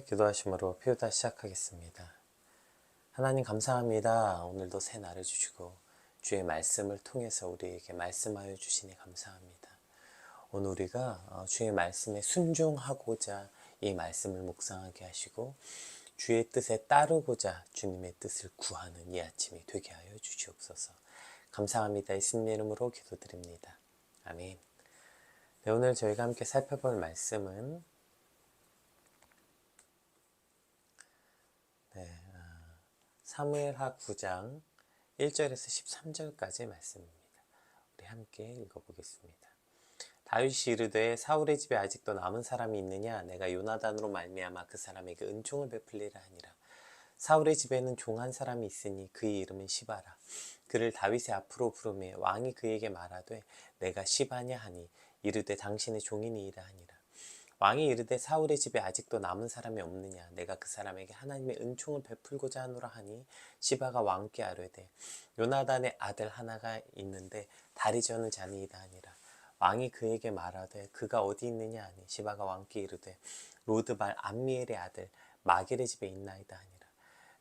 함께 기도하심으로 피우다 시작하겠습니다. 하나님 감사합니다. 오늘도 새 날을 주시고 주의 말씀을 통해서 우리에게 말씀하여 주시니 감사합니다. 오늘 우리가 주의 말씀에 순종하고자 이 말씀을 묵상하게 하시고 주의 뜻에 따르고자 주님의 뜻을 구하는 이 아침이 되게 하여 주시옵소서. 감사합니다. 예수님 이름으로 기도드립니다. 아멘. 네, 오늘 저희가 함께 살펴볼 말씀은 사무엘하 9장 1절에서 13절까지 말씀입니다. 우리 함께 읽어보겠습니다. 다윗이 이르되 사울의 집에 아직도 남은 사람이 있느냐? 내가 요나단으로 말미암아 그 사람에게 은총을 베풀리라 하니라. 사울의 집에는 종 한 사람이 있으니 그의 이름은 시바라. 그를 다윗의 앞으로 부르매 왕이 그에게 말하되 내가 시바냐 하니 이르되 당신의 종이니이다 하니라. 왕이 이르되 사울의 집에 아직도 남은 사람이 없느냐? 내가 그 사람에게 하나님의 은총을 베풀고자 하노라 하니 시바가 왕께 아뢰되 요나단의 아들 하나가 있는데 다리 저는 자니이다 하니라. 왕이 그에게 말하되 그가 어디 있느냐 하니 시바가 왕께 이르되 로드발 암미엘의 아들 마겔의 집에 있나이다 하니라.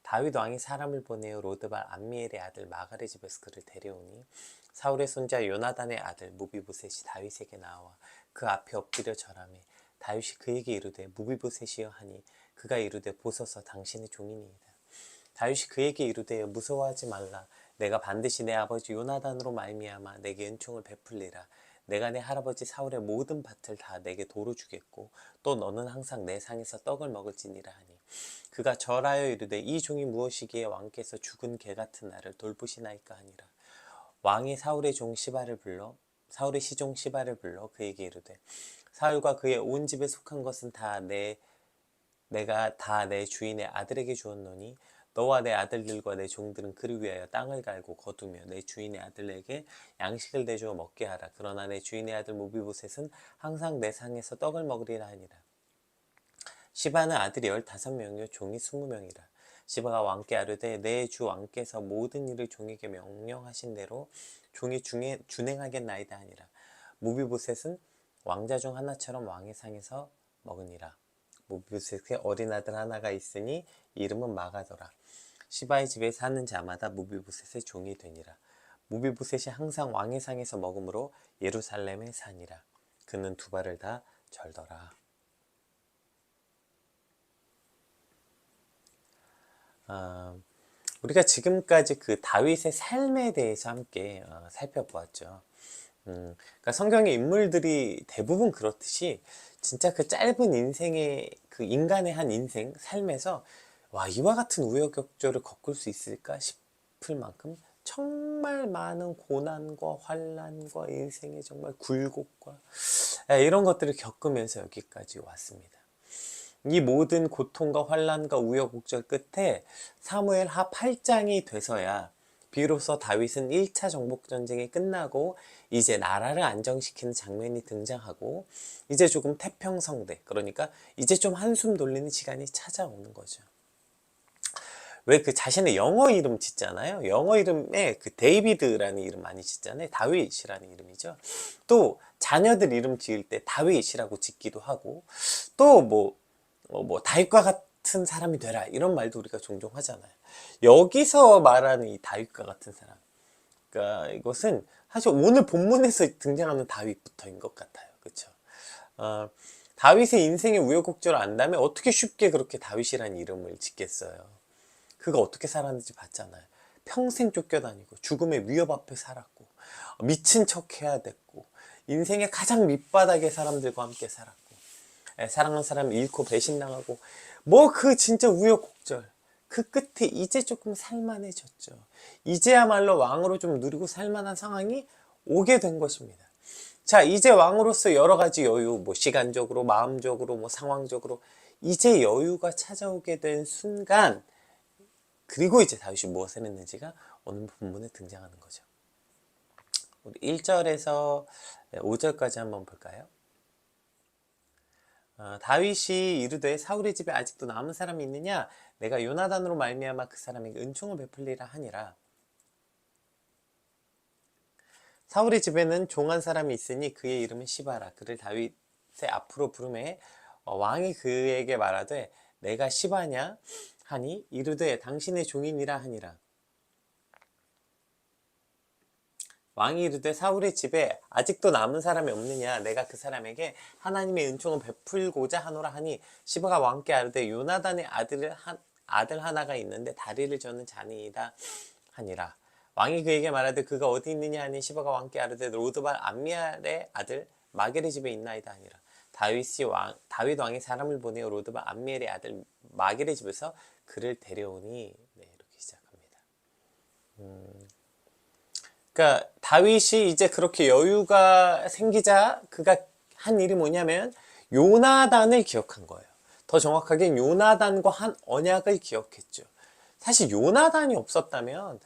다윗 왕이 사람을 보내어 로드발 암미엘의 아들 마갈의 집에서 그를 데려오니 사울의 손자 요나단의 아들 무비보셋이 다윗에게 나와 그 앞에 엎드려 절하매 다윗이 그에게 이르되 무비보셋이여 하니 그가 이르되 보소서 당신의 종이니이다. 다윗이 그에게 이르되 무서워하지 말라. 내가 반드시 내 아버지 요나단으로 말미암아 내게 은총을 베풀리라. 내가 내 할아버지 사울의 모든 밭을 다 내게 도로 주겠고 또 너는 항상 내 상에서 떡을 먹을지니라 하니 그가 절하여 이르되 이 종이 무엇이기에 왕께서 죽은 개 같은 나를 돌보시나이까 하니라. 왕이 사울의 시종 시바를 불러 그에게 이르되 사울과 그의 온 집에 속한 것은 내가 다 내 주인의 아들에게 주었노니 너와 내 아들들과 내 종들은 그를 위하여 땅을 갈고 거두며 내 주인의 아들에게 양식을 내주어 먹게 하라. 그러나 내 주인의 아들 무비보셋은 항상 내 상에서 떡을 먹으리라 하니라. 시바는 아들이 15명이요 종이 20명이라. 시바가 왕께 아뢰되 내 주 왕께서 모든 일을 종에게 명령하신 대로 종이 준행하겠나이다 하니라. 무비보셋은 왕자 중 하나처럼 왕의 상에서 먹으니라. 무비보셋의 어린 아들 하나가 있으니 이름은 마가더라. 시바의 집에 사는 자마다 무비보셋의 종이 되니라. 무비보셋이 항상 왕의 상에서 먹으므로 예루살렘에 사니라. 그는 두 발을 다 절더라. 우리가 지금까지 그 다윗의 삶에 대해서 함께 살펴보았죠. 그러니까 성경의 인물들이 대부분 그렇듯이 진짜 그 짧은 인생의 그 인간의 한 인생 삶에서 와 이와 같은 우여곡절을 겪을 수 있을까 싶을 만큼 정말 많은 고난과 환난과 인생의 정말 굴곡과 이런 것들을 겪으면서 여기까지 왔습니다. 이 모든 고통과 환난과 우여곡절 끝에 사무엘하 8장이 돼서야 비로소 다윗은 1차 정복전쟁이 끝나고 이제 나라를 안정시키는 장면이 등장하고 이제 조금 태평성대, 그러니까 이제 좀 한숨 돌리는 시간이 찾아오는 거죠. 왜 그 자신의 영어 이름 짓잖아요. 영어 이름에 그 데이비드라는 이름 많이 짓잖아요. 다윗이라는 이름이죠. 또 자녀들 이름 지을 때 다윗이라고 짓기도 하고 또 다윗과 같은 사람이 되라 이런 말도 우리가 종종 하잖아요. 여기서 말하는 이 다윗과 같은 사람, 그러니까 이것은 사실 오늘 본문에서 등장하는 다윗부터인 것 같아요. 그렇죠? 다윗의 인생의 우여곡절을 안다면 어떻게 쉽게 그렇게 다윗이라는 이름을 짓겠어요. 그가 어떻게 살았는지 봤잖아요. 평생 쫓겨다니고 죽음의 위협 앞에 살았고 미친 척 해야 됐고 인생의 가장 밑바닥의 사람들과 함께 살았고 사랑하는 사람 잃고 배신당하고 그 진짜 우여곡절 그 끝에 이제 조금 살만해졌죠. 이제야말로 왕으로 좀 누리고 살만한 상황이 오게 된 것입니다. 자, 이제 왕으로서 여러 가지 여유, 시간적으로, 마음적으로, 상황적으로 이제 여유가 찾아오게 된 순간, 그리고 이제 다윗이 무엇을 했는지가 오늘 본문에 등장하는 거죠. 우리 1절에서 5절까지 한번 볼까요? 다윗이 이르되 사울의 집에 아직도 남은 사람이 있느냐? 내가 요나단으로 말미암아 그 사람에게 은총을 베풀리라 하니라. 사울의 집에는 종 한 사람이 있으니 그의 이름은 시바라. 그를 다윗의 앞으로 부르매 왕이 그에게 말하되 내가 시바냐 하니 이르되 당신의 종이니라 하니라. 왕이 이르되 사울의 집에 아직도 남은 사람이 없느냐? 내가 그 사람에게 하나님의 은총을 베풀고자 하노라 하니 시바가 왕께 아르되 요나단의 아들 하나가 있는데 다리를 저는 자니이다 하니라. 왕이 그에게 말하되 그가 어디 있느냐 하니 시바가 왕께 아르되 로드발 암미알의 아들 마겔의 집에 있나이다 하니라. 다윗 왕이 사람을 보내어 로드발 암미엘의 아들 마겔의 집에서 그를 데려오니. 네, 이렇게 시작합니다. 그러니까 다윗이 이제 그렇게 여유가 생기자 그가 한 일이 뭐냐면 요나단을 기억한 거예요. 더 정확하게 요나단과 한 언약을 기억했죠. 사실 요나단이 없었다면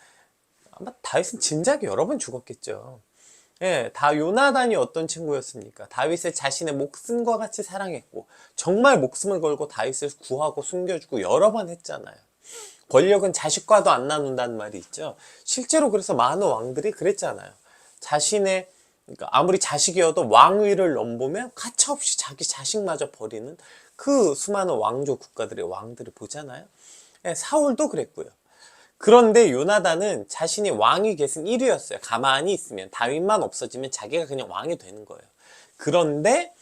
아마 다윗은 진작에 여러 번 죽었겠죠. 예, 요나단이 어떤 친구였습니까? 다윗을 자신의 목숨과 같이 사랑했고 정말 목숨을 걸고 다윗을 구하고 숨겨주고 여러 번 했잖아요. 권력은 자식과도 안 나눈다는 말이 있죠. 실제로 그래서 많은 왕들이 그랬잖아요. 자신의, 그러니까 아무리 자식이어도 왕위를 넘보면 가차없이 자기 자식마저 버리는 그 수많은 왕조 국가들의 왕들을 보잖아요. 예, 사울도 그랬고요. 그런데 요나단은 자신이 왕이 계승 1위였어요. 가만히 있으면 다윗만 없어지면 자기가 그냥 왕이 되는 거예요. 그런데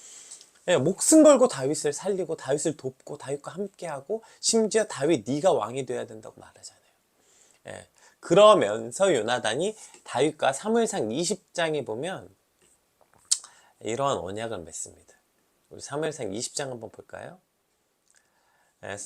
예, 목숨 걸고 다윗을 살리고 다윗을 돕고 다윗과 함께하고 심지어 다윗 네가 왕이 돼야 된다고 말하잖아요. 예, 그러면서 요나단이 다윗과 사무엘상 20장에 보면 이러한 언약을 맺습니다. 우리 사무엘상 20장 한번 볼까요? 예,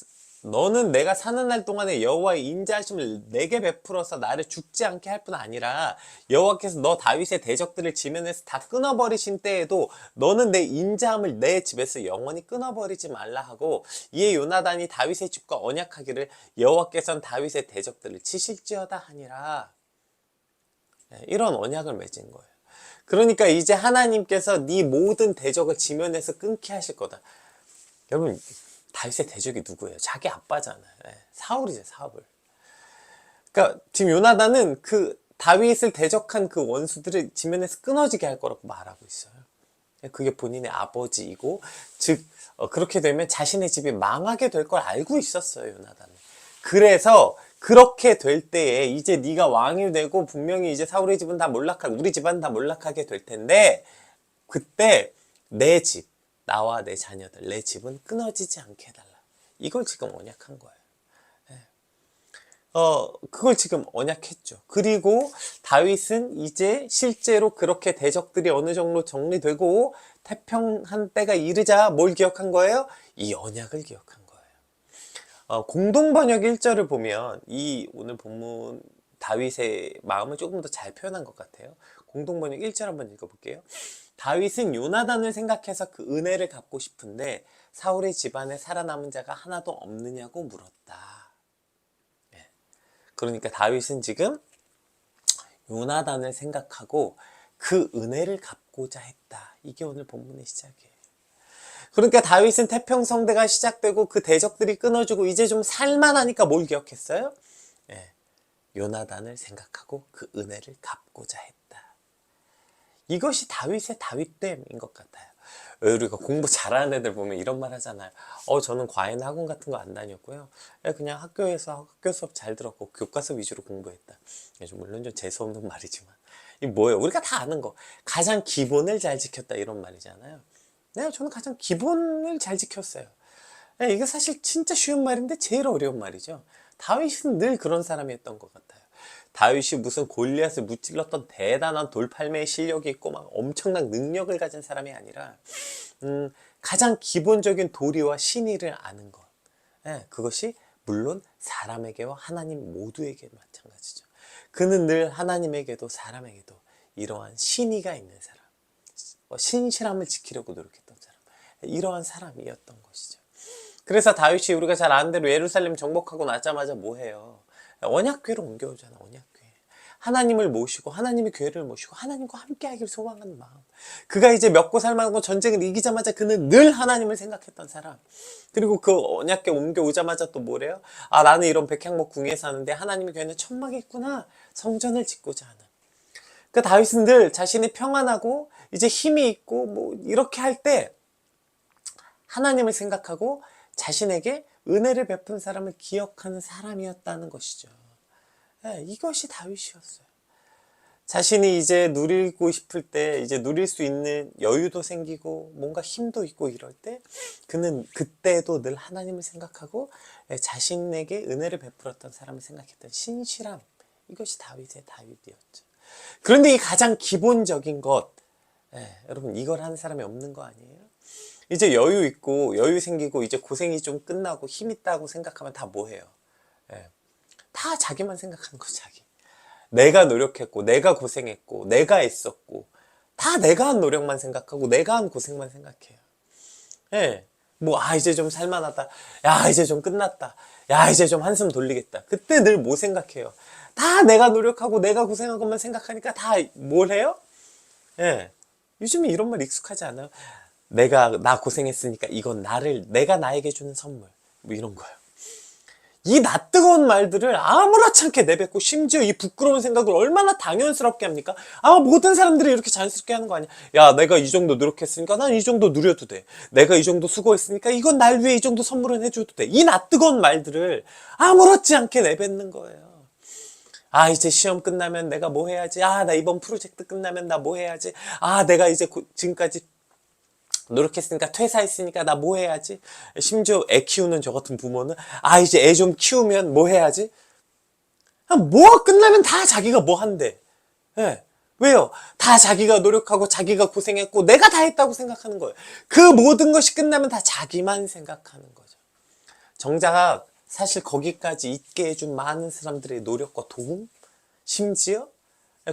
너는 내가 사는 날 동안에 여호와의 인자하심을 내게 베풀어서 나를 죽지 않게 할 뿐 아니라 여호와께서 너 다윗의 대적들을 지면에서 다 끊어버리신 때에도 너는 내 인자함을 내 집에서 영원히 끊어버리지 말라 하고, 이에 요나단이 다윗의 집과 언약하기를 여호와께서는 다윗의 대적들을 치실지어다 하니라. 이런 언약을 맺은 거예요. 그러니까 이제 하나님께서 네 모든 대적을 지면에서 끊게 하실 거다. 여러분, 다윗의 대적이 누구예요? 자기 아빠잖아요. 사울이죠, 사울. 그러니까 지금 요나단은 그 다윗을 대적한 그 원수들을 지면에서 끊어지게 할 거라고 말하고 있어요. 그게 본인의 아버지이고, 즉 그렇게 되면 자신의 집이 망하게 될 걸 알고 있었어요, 요나단은. 그래서 그렇게 될 때에 이제 네가 왕이 되고 분명히 이제 사울의 집은 다 몰락하고 우리 집안은 다 몰락하게 될 텐데, 그때 내 집, 나와 내 자녀들, 내 집은 끊어지지 않게 해달라. 이걸 지금 언약한 거예요. 그걸 지금 언약했죠. 그리고 다윗은 이제 실제로 그렇게 대적들이 어느 정도 정리되고 태평한 때가 이르자 뭘 기억한 거예요? 이 언약을 기억한 거예요. 공동번역 1절을 보면 이 오늘 본문 다윗의 마음을 조금 더 잘 표현한 것 같아요. 공동번역 1절 한번 읽어볼게요. 다윗은 요나단을 생각해서 그 은혜를 갚고 싶은데 사울의 집안에 살아남은 자가 하나도 없느냐고 물었다. 그러니까 다윗은 지금 요나단을 생각하고 그 은혜를 갚고자 했다. 이게 오늘 본문의 시작이에요. 그러니까 다윗은 태평성대가 시작되고 그 대적들이 끊어지고 이제 좀 살만하니까 뭘 기억했어요? 요나단을 생각하고 그 은혜를 갚고자 했다. 이것이 다윗의 다윗됨인 것 같아요. 우리가 공부 잘하는 애들 보면 이런 말 하잖아요. 저는 과외나 학원 같은 거 안 다녔고요. 그냥 학교에서 학교 수업 잘 들었고 교과서 위주로 공부했다. 물론 좀 재수없는 말이지만 이 뭐예요? 우리가 다 아는 거. 가장 기본을 잘 지켰다 이런 말이잖아요. 저는 가장 기본을 잘 지켰어요. 이게 사실 진짜 쉬운 말인데 제일 어려운 말이죠. 다윗은 늘 그런 사람이었던 것 같아요. 다윗이 무슨 골리앗을 무찔렀던 대단한 돌팔매의 실력이 있고 막 엄청난 능력을 가진 사람이 아니라 가장 기본적인 도리와 신의를 아는 것. 그것이 물론 사람에게와 하나님 모두에게 마찬가지죠. 그는 늘 하나님에게도 사람에게도 이러한 신의가 있는 사람, 신실함을 지키려고 노력했던 사람, 이러한 사람이었던 것이죠. 그래서 다윗이 우리가 잘 아는 대로 예루살렘 정복하고 나자마자 뭐 해요? 언약궤로 옮겨오잖아. 언약궤. 하나님을 모시고 하나님의 교회를 모시고 하나님과 함께하길 소망하는 마음. 그가 이제 멱고 살만하고 전쟁을 이기자마자 그는 늘 하나님을 생각했던 사람. 그리고 그 언약궤 옮겨오자마자 또 뭐래요? 나는 이런 백향목 궁에 사는데 하나님의 교회는 천막에 있구나. 성전을 짓고자 하는. 그 다윗은 늘 자신이 평안하고 이제 힘이 있고 뭐 이렇게 할 때 하나님을 생각하고 자신에게 은혜를 베푼 사람을 기억하는 사람이었다는 것이죠. 예, 이것이 다윗이었어요. 자신이 이제 누리고 싶을 때 이제 누릴 수 있는 여유도 생기고 뭔가 힘도 있고 이럴 때 그는 그때도 늘 하나님을 생각하고 자신에게 은혜를 베풀었던 사람을 생각했던 신실함, 이것이 다윗이었죠. 그런데 이 가장 기본적인 것, 여러분 이걸 하는 사람이 없는 거 아니에요? 이제 여유 있고 여유 생기고 이제 고생이 좀 끝나고 힘 있다고 생각하면 다 뭐해요? 다 자기만 생각하는 거. 자기 내가 노력했고 내가 고생했고 내가 애썼고 다 내가 한 노력만 생각하고 내가 한 고생만 생각해요. 뭐 이제 좀 살만하다, 야 이제 좀 끝났다, 야 이제 좀 한숨 돌리겠다. 그때 늘 뭐 생각해요? 다 내가 노력하고 내가 고생한 것만 생각하니까 다 뭘 해요? 요즘에 이런 말 익숙하지 않아요? 나 고생했으니까 이건 내가 나에게 주는 선물, 뭐 이런 거요. 이 낯뜨거운 말들을 아무렇지 않게 내뱉고 심지어 이 부끄러운 생각을 얼마나 당연스럽게 합니까? 아마 모든 사람들이 이렇게 자연스럽게 하는 거 아니야? 야, 내가 이 정도 노력했으니까 난 이 정도 누려도 돼. 내가 이 정도 수고했으니까 이건 날 위해 이 정도 선물은 해줘도 돼. 이 낯뜨거운 말들을 아무렇지 않게 내뱉는 거예요. 이제 시험 끝나면 내가 뭐 해야지? 나 이번 프로젝트 끝나면 나 뭐 해야지? 내가 이제 지금까지 노력했으니까 퇴사했으니까 나 뭐 해야지? 심지어 애 키우는 저 같은 부모는 이제 애 좀 키우면 뭐 해야지? 뭐 끝나면 다 자기가 뭐 한대. 왜요? 다 자기가 노력하고 자기가 고생했고 내가 다 했다고 생각하는 거예요. 그 모든 것이 끝나면 다 자기만 생각하는 거죠. 정작 사실 거기까지 있게 해준 많은 사람들의 노력과 도움, 심지어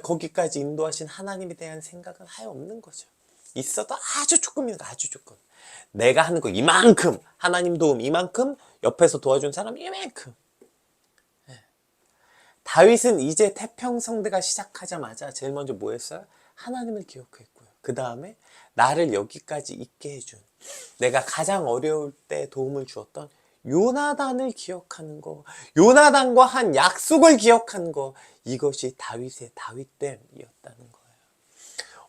거기까지 인도하신 하나님에 대한 생각은 하여 없는 거죠. 있어도 아주 조금이니까 아주 조금. 내가 하는 거 이만큼, 하나님 도움 이만큼, 옆에서 도와준 사람 이만큼. 다윗은 이제 태평성대가 시작하자마자 제일 먼저 뭐 했어요? 하나님을 기억했고요. 그 다음에 나를 여기까지 있게 해준, 내가 가장 어려울 때 도움을 주었던 요나단을 기억하는 거, 요나단과 한 약속을 기억하는 거, 이것이 다윗의 다윗됨이었다는 거예요.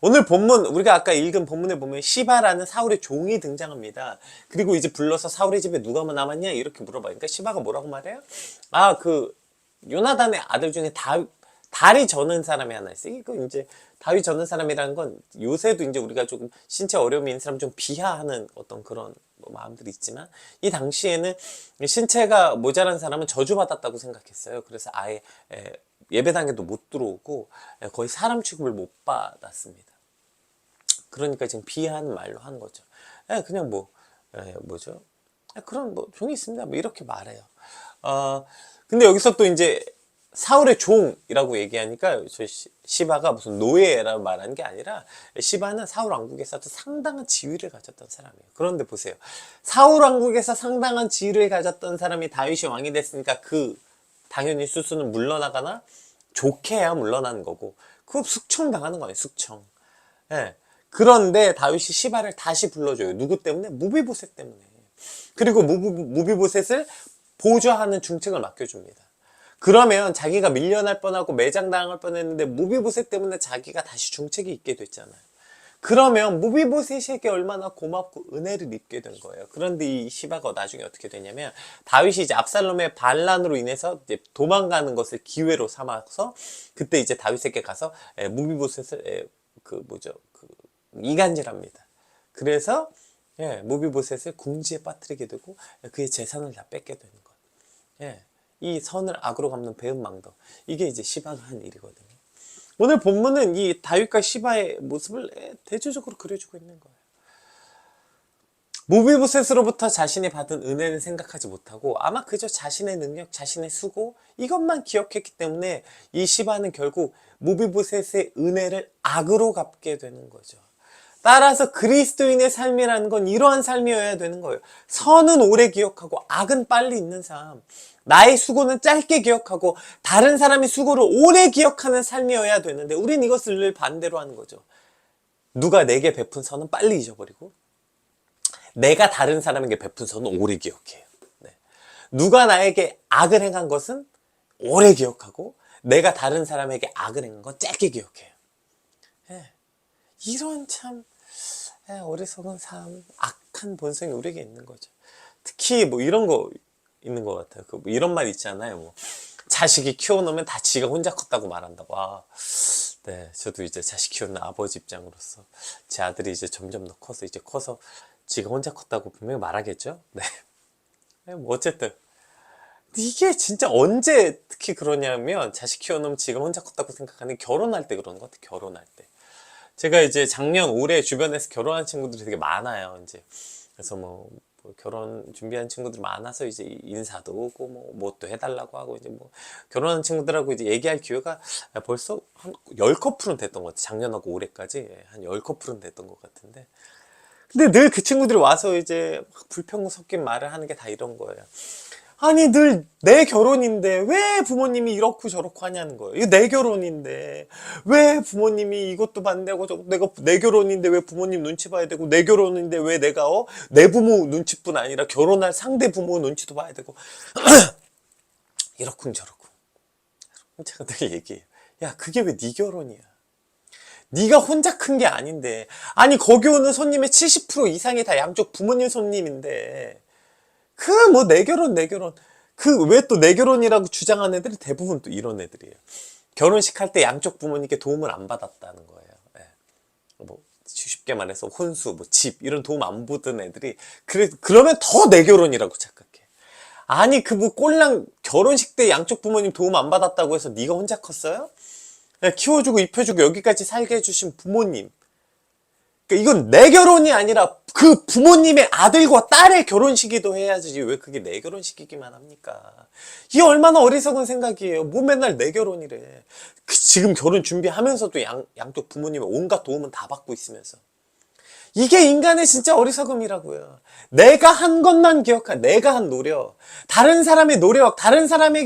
오늘 본문, 우리가 아까 읽은 본문에 보면 시바라는 사울의 종이 등장합니다. 그리고 이제 불러서 사울의 집에 누가 남았냐 이렇게 물어봐요. 그러니까 시바가 뭐라고 말해요? 요나단의 아들 중에 다리 저는 사람이 하나 있어요. 이거 이제 다리 저는 사람이라는 건 요새도 이제 우리가 조금 신체 어려움이 있는 사람 좀 비하하는 어떤 그런 마음들이 있지만, 이 당시에는 신체가 모자란 사람은 저주받았다고 생각했어요. 그래서 아예 예배당에도 못 들어오고 거의 사람 취급을 못 받았습니다. 그러니까 지금 비하하는 말로 한 거죠. 그냥 뭐죠? 그런 종이 있습니다. 뭐 이렇게 말해요. 근데 여기서 또 이제 사울의 종이라고 얘기하니까 시바가 무슨 노예라고 말하는 게 아니라, 시바는 사울 왕국에서도 상당한 지위를 가졌던 사람이에요. 그런데 보세요. 사울 왕국에서 상당한 지위를 가졌던 사람이 다윗이 왕이 됐으니까 당연히 수수는 물러나거나 좋게 해야 물러나는 거고, 그거 숙청당하는 거 아니에요. 숙청. 그런데 다윗이 시바를 다시 불러줘요. 누구 때문에? 무비보셋 때문에. 그리고 무비보셋을 보좌하는 중책을 맡겨줍니다. 그러면 자기가 밀려날 뻔하고 매장당할 뻔했는데 무비보셋 때문에 자기가 다시 중책이 있게 됐잖아요. 그러면 무비보셋에게 얼마나 고맙고 은혜를 입게 된 거예요. 그런데 이 시바가 나중에 어떻게 되냐면, 다윗이 이제 압살롬의 반란으로 인해서 이제 도망가는 것을 기회로 삼아서 그때 이제 다윗에게 가서 무비보셋을 이간질합니다. 그래서 무비보셋을 궁지에 빠뜨리게 되고 그의 재산을 다 뺏게 되는 거예요. 이 선을 악으로 갚는 배은망덕, 이게 이제 시바가 한 일이거든요. 오늘 본문은 이 다윗과 시바의 모습을 대조적으로 그려주고 있는 거예요. 무비보셋으로부터 자신이 받은 은혜를 생각하지 못하고 아마 그저 자신의 능력, 자신의 수고, 이것만 기억했기 때문에 이 시바는 결국 무비보셋의 은혜를 악으로 갚게 되는 거죠. 따라서 그리스도인의 삶이라는 건 이러한 삶이어야 되는 거예요. 선은 오래 기억하고 악은 빨리 잊는 삶, 나의 수고는 짧게 기억하고 다른 사람의 수고를 오래 기억하는 삶이어야 되는데, 우린 이것을 늘 반대로 하는 거죠. 누가 내게 베푼 선은 빨리 잊어버리고 내가 다른 사람에게 베푼 선은 오래 기억해요. 누가 나에게 악을 행한 것은 오래 기억하고 내가 다른 사람에게 악을 행한 건 짧게 기억해요. 이런 참 어리석은 삶, 악한 본성이 우리에게 있는 거죠. 특히 이런 거 있는 것 같아요. 뭐 이런 말 있잖아요. 뭐 자식이 키워놓으면 다 지가 혼자 컸다고 말한다고. 네, 저도 이제 자식 키우는 아버지 입장으로서 제 아들이 이제 점점 더 커서 지가 혼자 컸다고 분명히 말하겠죠. 네. 뭐 어쨌든 이게 진짜 언제 특히 그러냐면 자식 키워놓으면 지가 혼자 컸다고 생각하는 게 결혼할 때 그러는 것 같아요. 결혼할 때. 제가 이제 작년 올해 주변에서 결혼한 친구들이 되게 많아요. 이제 그래서 뭐 결혼 준비한 친구들이 많아서 이제 인사도 오고 뭐 또 해달라고 하고 이제 뭐 결혼한 친구들하고 이제 얘기할 기회가 벌써 한 10커플은 됐던 것 같아요. 작년하고 올해까지 한 10커플은 됐던 것 같은데, 근데 늘 그 친구들이 와서 이제 막 불평 섞인 말을 하는 게 다 이런 거예요. 아니 늘 내 결혼인데 왜 부모님이 이렇고 저렇고 하냐는 거예요. 이거 내 결혼인데 왜 부모님이 이것도 반대하고 내가 내 결혼인데 왜 부모님 눈치 봐야 되고, 내 결혼인데 왜 내가 내 부모 눈치뿐 아니라 결혼할 상대 부모 눈치도 봐야 되고 이렇군 저렇군. 제가 늘 얘기해요. 야, 그게 왜 네 결혼이야? 네가 혼자 큰 게 아닌데. 아니 거기 오는 손님의 70% 이상이 다 양쪽 부모님 손님인데 그 뭐 내 결혼 그 왜 또 내 결혼이라고 주장하는 애들이 대부분 또 이런 애들이에요. 결혼식 할 때 양쪽 부모님께 도움을 안 받았다는 거예요. 예. 뭐 쉽게 말해서 혼수, 뭐 집 이런 도움 안 받은 애들이 그러면 더 내 결혼이라고 착각해. 아니 그 뭐 꼴랑 결혼식 때 양쪽 부모님 도움 안 받았다고 해서 네가 혼자 컸어요? 키워주고 입혀주고 여기까지 살게 해주신 부모님, 그러니까 이건 내 결혼이 아니라 그 부모님의 아들과 딸의 결혼식이도 해야지 왜 그게 내 결혼식이기만 합니까? 이게 얼마나 어리석은 생각이에요. 뭐 맨날 내 결혼이래. 지금 결혼 준비하면서도 양쪽 부모님의 온갖 도움은 다 받고 있으면서. 이게 인간의 진짜 어리석음이라고요. 내가 한 것만 기억하, 내가 한 노력, 다른 사람의 노력, 다른 사람이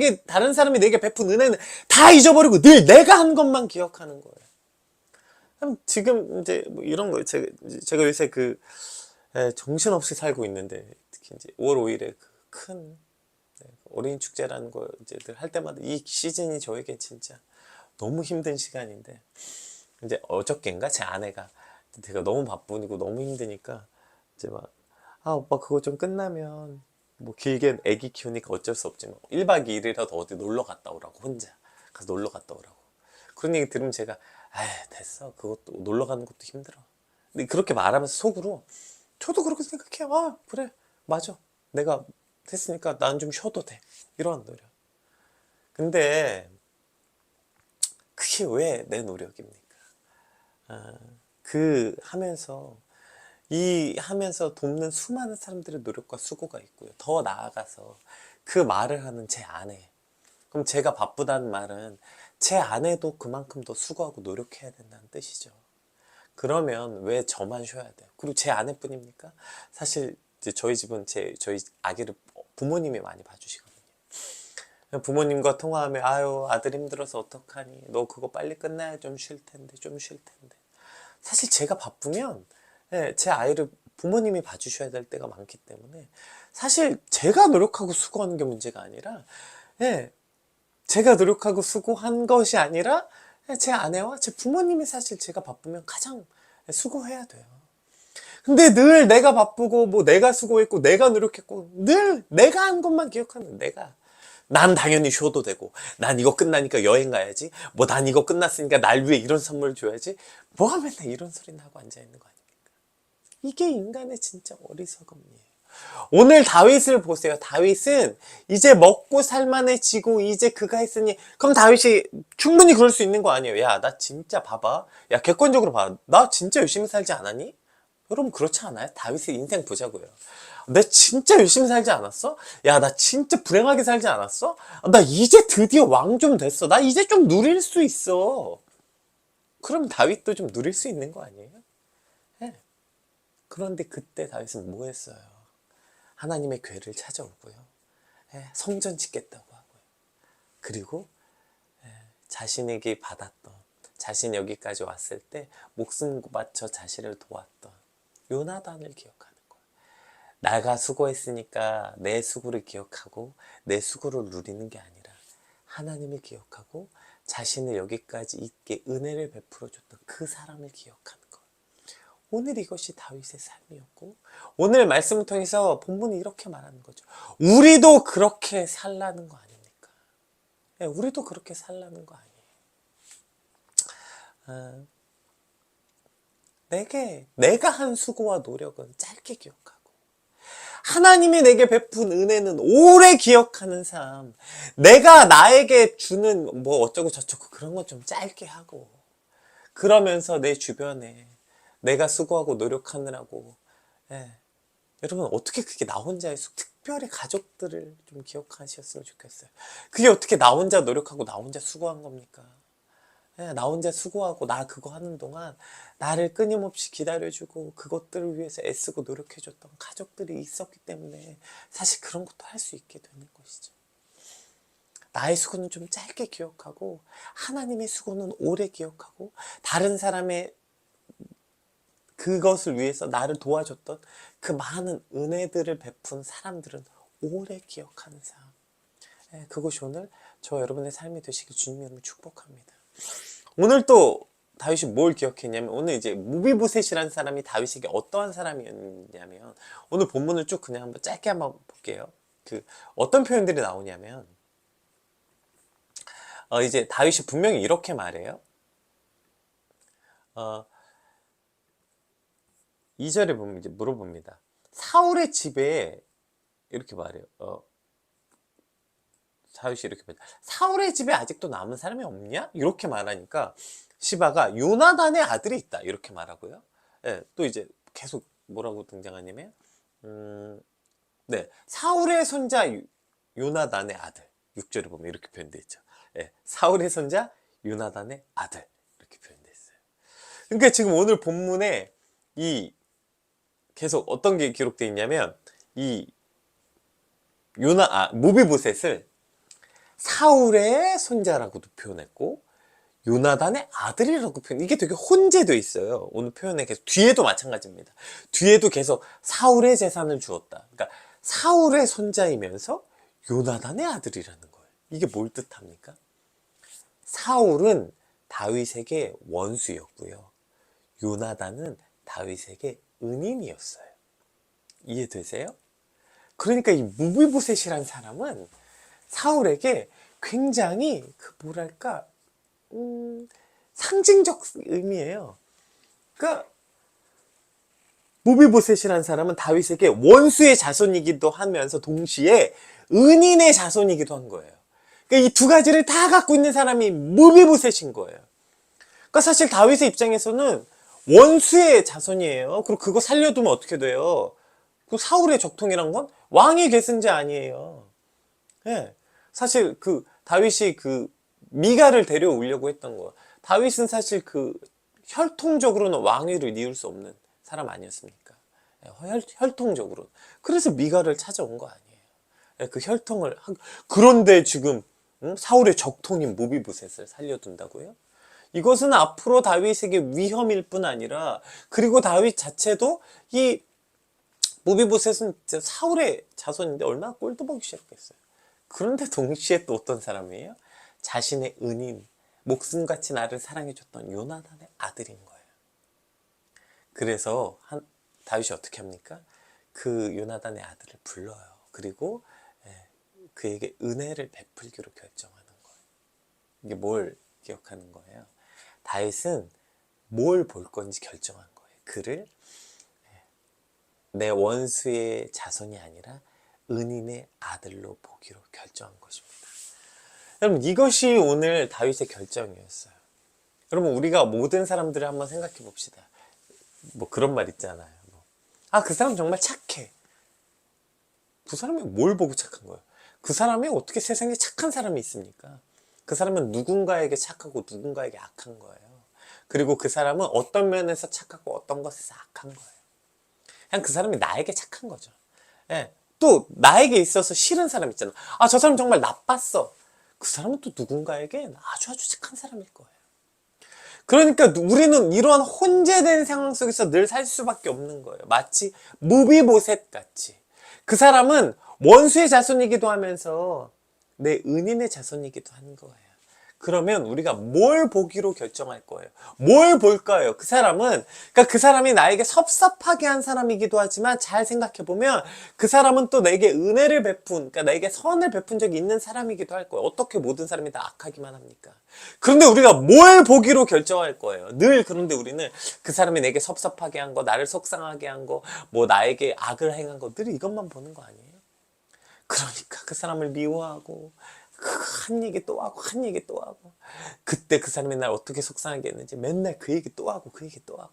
내게 베푼 은혜는 다 잊어버리고 늘 내가 한 것만 기억하는 거예요. 지금 이제 뭐 이런 거 제가 요새 정신없이 살고 있는데, 특히 이제 5월 5일에 큰 어린이 축제라는 거 이제 할 때마다 이 시즌이 저에게 진짜 너무 힘든 시간인데, 이제 어저께인가 제 아내가 제가 너무 바쁘고 너무 힘드니까 이제 막 오빠 그거 좀 끝나면 뭐 길게 애기 키우니까 어쩔 수 없지만 1박 2일이라도 어디 놀러 갔다 오라고, 혼자 가서 놀러 갔다 오라고. 그런 얘기 들으면 제가 됐어, 그것도 놀러 가는 것도 힘들어. 근데 그렇게 말하면서 속으로 저도 그렇게 생각해요. 그래 맞아, 내가 됐으니까 난 좀 쉬어도 돼, 이런 노력. 근데 그게 왜 내 노력입니까? 하면서 돕는 수많은 사람들의 노력과 수고가 있고요. 더 나아가서 그 말을 하는 제 아내. 그럼 제가 바쁘다는 말은 제 아내도 그만큼 더 수고하고 노력해야 된다는 뜻이죠. 그러면 왜 저만 쉬어야 돼요? 그리고 제 아내뿐입니까? 사실 이제 저희 집은 저희 아기를 부모님이 많이 봐주시거든요. 부모님과 통화하면 아들 힘들어서 어떡하니? 너 그거 빨리 끝나야 좀 쉴 텐데. 사실 제가 바쁘면 제 아이를 부모님이 봐주셔야 될 때가 많기 때문에 사실 제가 노력하고 수고하는 게 문제가 아니라 제가 노력하고 수고한 것이 아니라 제 아내와 제 부모님이 사실 제가 바쁘면 가장 수고해야 돼요. 근데 늘 내가 바쁘고 뭐 내가 수고했고 내가 노력했고 늘 내가 한 것만 기억하는, 난 당연히 쉬어도 되고, 난 이거 끝나니까 여행 가야지, 뭐 난 이거 끝났으니까 날 위해 이런 선물 줘야지, 뭐가 맨날 이런 소리나 하고 앉아있는 거 아닙니까? 이게 인간의 진짜 어리석음이에요. 오늘 다윗을 보세요. 다윗은 이제 먹고 살만해지고 이제 그가 했으니, 그럼 다윗이 충분히 그럴 수 있는 거 아니에요. 야, 나 진짜 봐봐, 야 객관적으로 봐, 나 진짜 열심히 살지 않았니? 여러분 그렇지 않아요? 다윗의 인생 보자고요. 내 진짜 열심히 살지 않았어? 야, 나 진짜 불행하게 살지 않았어? 나 이제 드디어 왕 좀 됐어. 나 이제 좀 누릴 수 있어. 그럼 다윗도 좀 누릴 수 있는 거 아니에요? 네. 그런데 그때 다윗은 뭐 했어요? 하나님의 궤를 찾아오고요. 성전 짓겠다고 하고요. 그리고 자신에게 받았던, 자신이 여기까지 왔을 때 목숨 바쳐 자신을 도왔던 요나단을 기억하는 거예요. 내가 수고했으니까 내 수고를 기억하고 내 수고를 누리는 게 아니라 하나님을 기억하고 자신을 여기까지 있게 은혜를 베풀어 줬던 그 사람을 기억하는 거예요. 오늘 이것이 다윗의 삶이었고, 오늘 말씀을 통해서 본문이 이렇게 말하는 거죠. 우리도 그렇게 살라는 거 아닙니까? 네, 우리도 그렇게 살라는 거 아니에요. 내가 한 수고와 노력은 짧게 기억하고, 하나님이 내게 베푼 은혜는 오래 기억하는 삶, 내가 나에게 주는 뭐 어쩌고 저쩌고 그런 건 좀 짧게 하고, 그러면서 내 주변에 내가 수고하고 노력하느라고, 예. 여러분 어떻게 그게 나 혼자의 특별히 가족들을 좀 기억하셨으면 좋겠어요. 그게 어떻게 나 혼자 노력하고 나 혼자 수고한 겁니까? 예, 나 혼자 수고하고 나 그거 하는 동안 나를 끊임없이 기다려주고 그것들을 위해서 애쓰고 노력해줬던 가족들이 있었기 때문에 사실 그런 것도 할 수 있게 되는 것이죠. 나의 수고는 좀 짧게 기억하고 하나님의 수고는 오래 기억하고 다른 사람의 그것을 위해서 나를 도와줬던 그 많은 은혜들을 베푼 사람들은 오래 기억하는 삶. 예, 그것이 오늘 저 여러분의 삶이 되시길 주님의 이름으로 축복합니다. 오늘 또 다윗이 뭘 기억했냐면, 오늘 이제 무비보셋이라는 사람이 다윗에게 어떠한 사람이었냐면, 오늘 본문을 쭉 그냥 한번 짧게 한번 볼게요. 그 어떤 표현들이 나오냐면, 이제 다윗이 분명히 이렇게 말해요. 2절에 보면 이제 물어봅니다. 사울의 집에 이렇게 말해요. 다윗이 이렇게 말해요. 사울의 집에 아직도 남은 사람이 없냐? 이렇게 말하니까 시바가 요나단의 아들이 있다 이렇게 말하고요. 예, 또 이제 계속 뭐라고 등장하냐면 네, 사울의 손자 요나단의 아들. 6절에 보면 이렇게 표현되어 있죠. 예, 사울의 손자 요나단의 아들 이렇게 표현되어 있어요. 그러니까 지금 오늘 본문에 이 계속 어떤 게 기록되어 있냐면, 이 무비보셋을 사울의 손자라고도 표현했고 요나단의 아들이라고 표현. 이게 되게 혼재되어 있어요. 오늘 표현에 계속 뒤에도 마찬가지입니다. 뒤에도 계속 사울의 재산을 주었다. 그러니까 사울의 손자이면서 요나단의 아들이라는 거예요. 이게 뭘 뜻합니까? 사울은 다윗에게 원수였고요. 요나단은 다윗에게 은인이었어요. 이해되세요? 그러니까 이 무비보셋이라는 사람은 사울에게 굉장히 뭐랄까 상징적 의미예요. 그러니까 무비보셋이라는 사람은 다윗에게 원수의 자손이기도 하면서 동시에 은인의 자손이기도 한 거예요. 그러니까 이 두 가지를 다 갖고 있는 사람이 무비보셋인 거예요. 그러니까 사실 다윗의 입장에서는 원수의 자손이에요. 그리고 그거 살려두면 어떻게 돼요? 그 사울의 적통이란 건 왕의 계승자 아니에요. 예. 사실 다윗이 미가를 데려오려고 했던 거. 다윗은 사실 혈통적으로는 왕위를 이룰 수 없는 사람 아니었습니까? 예, 혈통적으로. 그래서 미가를 찾아온 거 아니에요. 예, 그 혈통을 그런데 지금 사울의 적통인 무비보셋을 살려둔다고요? 이것은 앞으로 다윗에게 위험일 뿐 아니라, 그리고 다윗 자체도 이 무비보셋은 사울의 자손인데 얼마나 꼴도 보기 싫었겠어요. 그런데 동시에 또 어떤 사람이에요? 자신의 은인, 목숨같이 나를 사랑해줬던 요나단의 아들인 거예요. 그래서 다윗이 어떻게 합니까? 그 요나단의 아들을 불러요. 그리고 그에게 은혜를 베풀기로 결정하는 거예요. 이게 뭘 기억하는 거예요? 다윗은 뭘 볼 건지 결정한 거예요. 그를 내 원수의 자손이 아니라 은인의 아들로 보기로 결정한 것입니다. 여러분, 이것이 오늘 다윗의 결정이었어요. 여러분, 우리가 모든 사람들을 한번 생각해 봅시다. 뭐 그런 말 있잖아요. 그 사람 정말 착해. 그 사람이 뭘 보고 착한 거예요? 그 사람이 어떻게 세상에 착한 사람이 있습니까? 그 사람은 누군가에게 착하고 누군가에게 악한 거예요. 그리고 그 사람은 어떤 면에서 착하고 어떤 것에서 악한 거예요. 그냥 그 사람이 나에게 착한 거죠. 예. 또 나에게 있어서 싫은 사람 있잖아. 저 사람 정말 나빴어. 그 사람은 또 누군가에게 아주 착한 사람일 거예요. 그러니까 우리는 이러한 혼재된 상황 속에서 늘 살 수밖에 없는 거예요. 마치 무비보셋 같이. 그 사람은 원수의 자손이기도 하면서 내 은인의 자손이기도 한 거예요. 그러면 우리가 뭘 보기로 결정할 거예요? 뭘 볼까요? 그 사람은, 그러니까 그 사람이 나에게 섭섭하게 한 사람이기도 하지만 잘 생각해보면 그 사람은 또 내게 은혜를 베푼, 그러니까 내게 선을 베푼 적이 있는 사람이기도 할 거예요. 어떻게 모든 사람이 다 악하기만 합니까? 그런데 우리가 뭘 보기로 결정할 거예요? 늘 그런데 우리는 그 사람이 내게 섭섭하게 한 거, 나를 속상하게 한 거, 뭐 나에게 악을 행한 거, 늘 이것만 보는 거 아니에요? 그러니까 그 사람을 미워하고 한 얘기 또 하고 한 얘기 또 하고 그때 그 사람이 날 어떻게 속상하게 했는지 맨날 그 얘기 또 하고 그 얘기 또 하고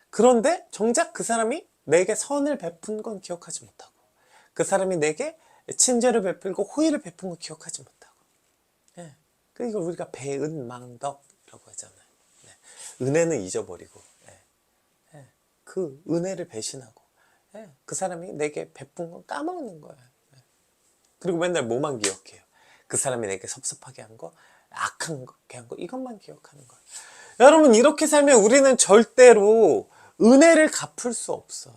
그런데 정작 그 사람이 내게 선을 베푼 건 기억하지 못하고 그 사람이 내게 친절을 베풀고 호의를 베푼 건 기억하지 못하고 예. 이걸 우리가 배은망덕이라고 하잖아요. 네. 은혜는 잊어버리고 예. 예. 그 은혜를 배신하고 예. 그 사람이 내게 베푼 건 까먹는 거예요. 예. 그리고 맨날 뭐만 기억해요? 그 사람이 내게 섭섭하게 한 거, 악하게 한 거, 이것만 기억하는 거예요. 여러분, 이렇게 살면 우리는 절대로 은혜를 갚을 수 없어요.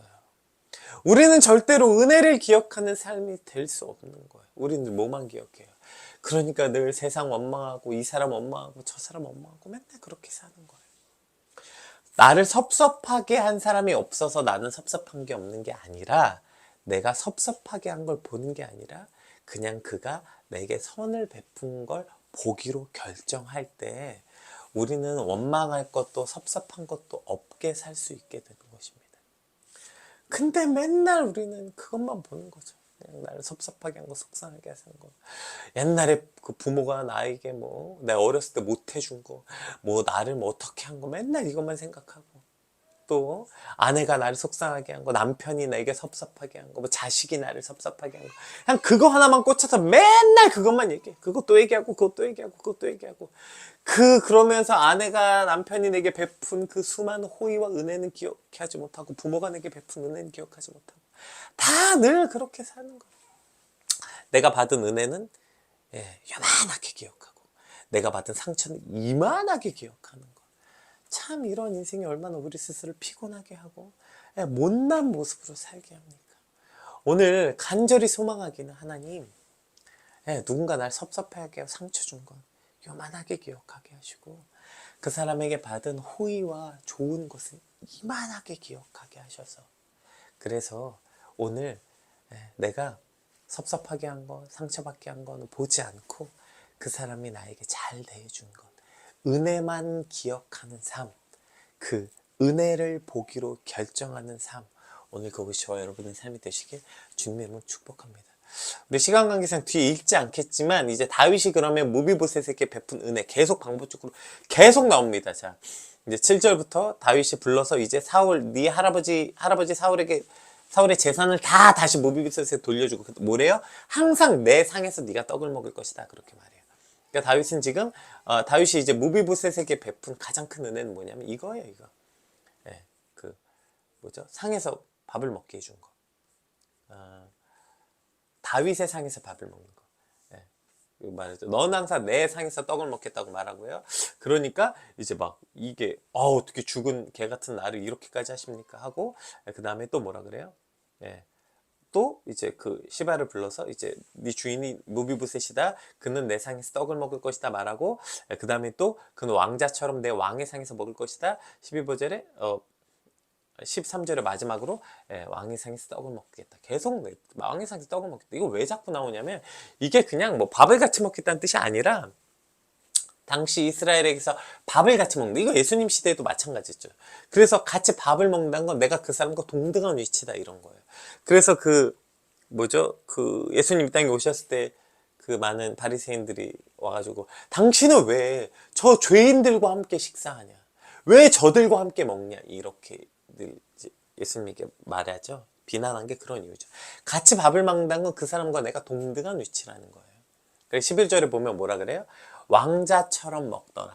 우리는 절대로 은혜를 기억하는 삶이 될 수 없는 거예요. 우리는 뭐만 기억해요. 그러니까 늘 세상 원망하고 이 사람 원망하고 저 사람 원망하고 맨날 그렇게 사는 거예요. 나를 섭섭하게 한 사람이 없어서 나는 섭섭한 게 없는 게 아니라 내가 섭섭하게 한 걸 보는 게 아니라 그냥 그가 내게 선을 베푼 걸 보기로 결정할 때 우리는 원망할 것도 섭섭한 것도 없게 살 수 있게 되는 것입니다. 근데 맨날 우리는 그것만 보는 거죠. 그냥 나를 섭섭하게 한 거, 속상하게 하는 거. 옛날에 그 부모가 나에게 뭐, 내가 어렸을 때 못 해준 거, 뭐, 나를 뭐 어떻게 한 거, 맨날 이것만 생각하고. 또, 아내가 나를 속상하게 한 거, 남편이 나에게 섭섭하게 한 거, 뭐, 자식이 나를 섭섭하게 한 거. 그냥 그거 하나만 꽂혀서 맨날 그것만 얘기해. 그것도 얘기하고, 그것도 얘기하고, 그것도 얘기하고. 그러면서 아내가 남편이 내게 베푼 그 수많은 호의와 은혜는 기억하지 못하고, 부모가 내게 베푼 은혜는 기억하지 못하고. 다 늘 그렇게 사는 거예요. 내가 받은 은혜는 요만하게 기억하고 내가 받은 상처는 이만하게 기억하는 거. 참 이런 인생이 얼마나 우리 스스로를 피곤하게 하고 못난 모습으로 살게 합니까? 오늘 간절히 소망하기는 하나님 누군가 날 섭섭하게 상처 준 건 요만하게 기억하게 하시고 그 사람에게 받은 호의와 좋은 것은 이만하게 기억하게 하셔서 그래서 오늘 내가 섭섭하게 한 거, 상처받게 한 거는 보지 않고 그 사람이 나에게 잘 대해준 것, 은혜만 기억하는 삶, 그 은혜를 보기로 결정하는 삶, 오늘 그것이 저와 여러분의 삶이 되시길 주님의 이름으로 축복합니다. 우리 시간 관계상 뒤에 읽지 않겠지만 이제 다윗이 그러면 무비보셋에게 베푼 은혜 계속 반복적으로 계속 나옵니다. 자, 이제 7절부터 다윗이 불러서 이제 사울, 네 할아버지 사울의 재산을 다 다시 무비보셋에 돌려주고 뭐래요? 항상 내 상에서 네가 떡을 먹을 것이다 그렇게 말해요. 그러니까 다윗은 지금 다윗이 이제 무비보셋에게 베푼 가장 큰 은혜는 뭐냐면 이거예요. 이거 그 뭐죠? 상에서 밥을 먹게 해준 거. 다윗의 상에서 밥을 먹는 거. 말하죠. 넌 항상 내 상에서 떡을 먹겠다고 말하고요. 그러니까 이제 막 이게 어떻게 죽은 개 같은 나를 이렇게까지 하십니까 하고 그 다음에 또 뭐라 그래요? 또 이제 그 시바를 불러서 이제 네 주인이 무비보셋이다. 그는 내 상에서 떡을 먹을 것이다 말하고 그 다음에 또 그는 왕자처럼 내 왕의 상에서 먹을 것이다. 12절에 13절의 마지막으로 왕의 상에서 떡을 먹겠다. 계속 왕의 상에서 떡을 먹겠다. 이거 왜 자꾸 나오냐면 이게 그냥 뭐 밥을 같이 먹겠다는 뜻이 아니라 당시 이스라엘에게서 밥을 같이 먹는다. 이거 예수님 시대에도 마찬가지죠. 그래서 같이 밥을 먹는다는 건 내가 그 사람과 동등한 위치다 이런 거예요. 그래서 그 예수님 이 땅에 오셨을 때 그 많은 바리새인들이 와가지고 당신은 왜 저 죄인들과 함께 식사하냐? 왜 저들과 함께 먹냐? 이렇게 늘 예수님에게 말하죠. 비난한 게 그런 이유죠. 같이 밥을 먹는다는 건 그 사람과 내가 동등한 위치라는 거예요. 그래서 11절에 보면 뭐라 그래요? 왕자처럼 먹더라.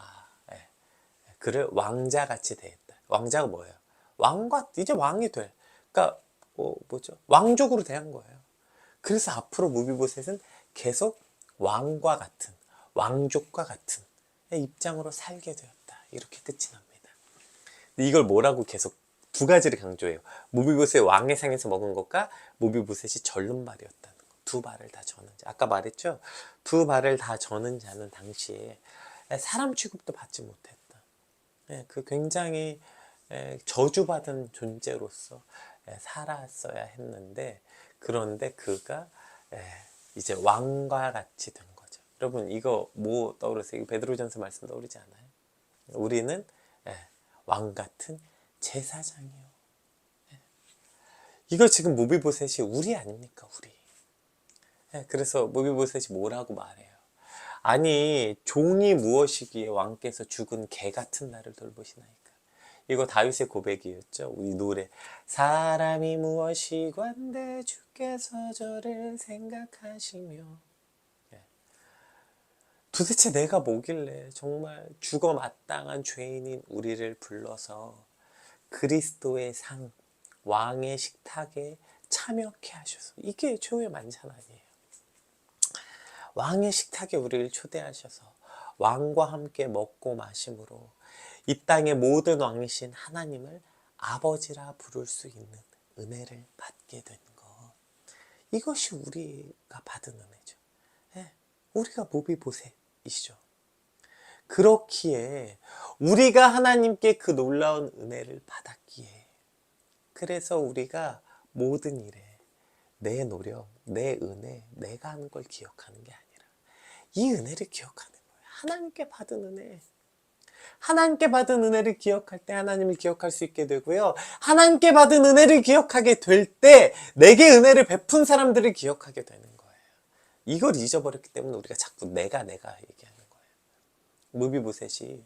그를 왕자같이 대했다. 왕자가 뭐예요? 왕과 이제 왕이 될. 그러니까 뭐죠? 왕족으로 대한 거예요. 그래서 앞으로 무비보셋은 계속 왕과 같은 왕족과 같은 입장으로 살게 되었다. 이렇게 끝이 납니다. 이걸 뭐라고 계속 두 가지를 강조해요. 무비보셋 왕의 상에서 먹은 것과 무비보셋이 절름발이었다는 것. 두 발을 다 저는 자. 아까 말했죠? 두 발을 다 저는 자는 당시에 사람 취급도 받지 못했다. 그 굉장히 저주받은 존재로서 살았어야 했는데, 그런데 그가 이제 왕과 같이 된 거죠. 여러분, 이거 뭐 떠오르세요? 이거 베드로전서 말씀 떠오르지 않아요? 우리는 왕 같은 제사장이요. 이거 지금 모비보셋이 우리 아닙니까? 우리. 그래서 모비보셋이 뭐라고 말해요? 아니, 종이 무엇이기에 왕께서 죽은 개 같은 나를 돌보시나이까. 이거 다윗의 고백이었죠. 우리 노래. 사람이 무엇이관데 주께서 저를 생각하시며. 도대체 내가 뭐길래 정말 죽어 마땅한 죄인인 우리를 불러서 그리스도의 상, 왕의 식탁에 참여케 하셔서, 이게 최후의 만찬 아니에요. 왕의 식탁에 우리를 초대하셔서 왕과 함께 먹고 마심으로 이 땅의 모든 왕이신 하나님을 아버지라 부를 수 있는 은혜를 받게 된 것, 이것이 우리가 받은 은혜죠. 우리가 모비보셋이시죠. 그렇기에 우리가 하나님께 그 놀라운 은혜를 받았기에, 그래서 우리가 모든 일에 내 노력, 내 은혜, 내가 하는 걸 기억하는 게 아니라 이 은혜를 기억하는 거예요. 하나님께 받은 은혜. 하나님께 받은 은혜를 기억할 때 하나님을 기억할 수 있게 되고요. 하나님께 받은 은혜를 기억하게 될 때 내게 은혜를 베푼 사람들을 기억하게 되는 거예요. 이걸 잊어버렸기 때문에 우리가 자꾸 내가 얘기하는 거예요. 무비보셋이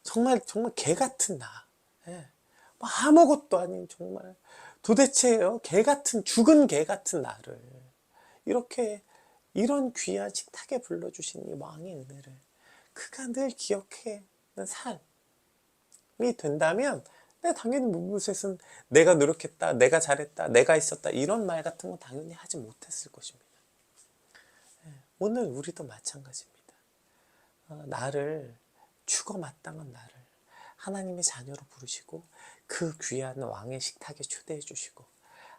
정말 개 같은 나, 아무것도 아닌 정말 도대체요, 개 같은, 죽은 개 같은 나를 이렇게 이런 귀한 식탁에 불러주신 이 왕의 은혜를 그가 늘 기억하는 삶이 된다면, 당연히 무비보셋은 내가 노력했다, 내가 잘했다, 내가 있었다, 이런 말 같은 거 당연히 하지 못했을 것입니다. 오늘 우리도 마찬가지입니다. 나를, 죽어 마땅한 나를 하나님의 자녀로 부르시고 그 귀한 왕의 식탁에 초대해 주시고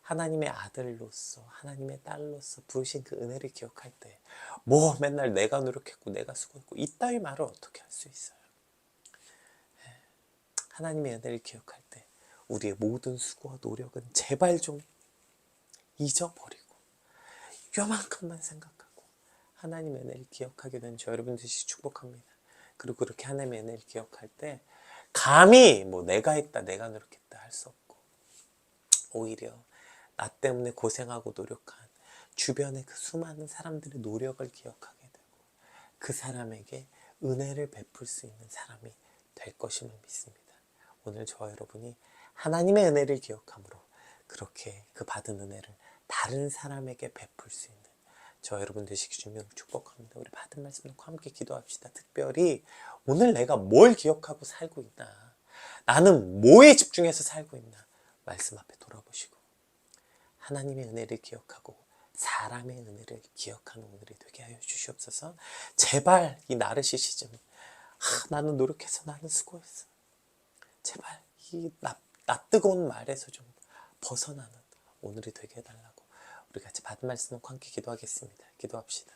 하나님의 아들로서, 하나님의 딸로서 부르신 그 은혜를 기억할 때, 뭐 맨날 내가 노력했고 내가 수고했고 이따위 말을 어떻게 할 수 있어요? 하나님의 은혜를 기억할 때 우리의 모든 수고와 노력은 제발 좀 잊어버리고 요만큼만 생각하고 하나님의 은혜를 기억하게 된 저 여러분 되시 축복합니다. 그리고 그렇게 하나님의 은혜를 기억할 때 감히 뭐 내가 했다, 내가 노력했다 할 수 없고, 오히려 나 때문에 고생하고 노력한 주변의 그 수많은 사람들의 노력을 기억하게 되고 그 사람에게 은혜를 베풀 수 있는 사람이 될 것임을 믿습니다. 오늘 저와 여러분이 하나님의 은혜를 기억함으로 그렇게 그 받은 은혜를 다른 사람에게 베풀 수 있는 저 여러분 되시기 주님으로 축복합니다. 우리 받은 말씀 놓고 함께 기도합시다. 특별히 오늘 내가 뭘 기억하고 살고 있나, 나는 뭐에 집중해서 살고 있나, 말씀 앞에 돌아보시고 하나님의 은혜를 기억하고 사람의 은혜를 기억하는 오늘이 되게 하여 주시옵소서. 제발 이 나르시시즘, 나는 노력해서, 나는 수고했어, 제발 이 나 뜨거운 말에서 좀 벗어나는 오늘이 되게 해달라고 우리 같이 받은 말씀 놓고 함께 기도하겠습니다. 기도합시다.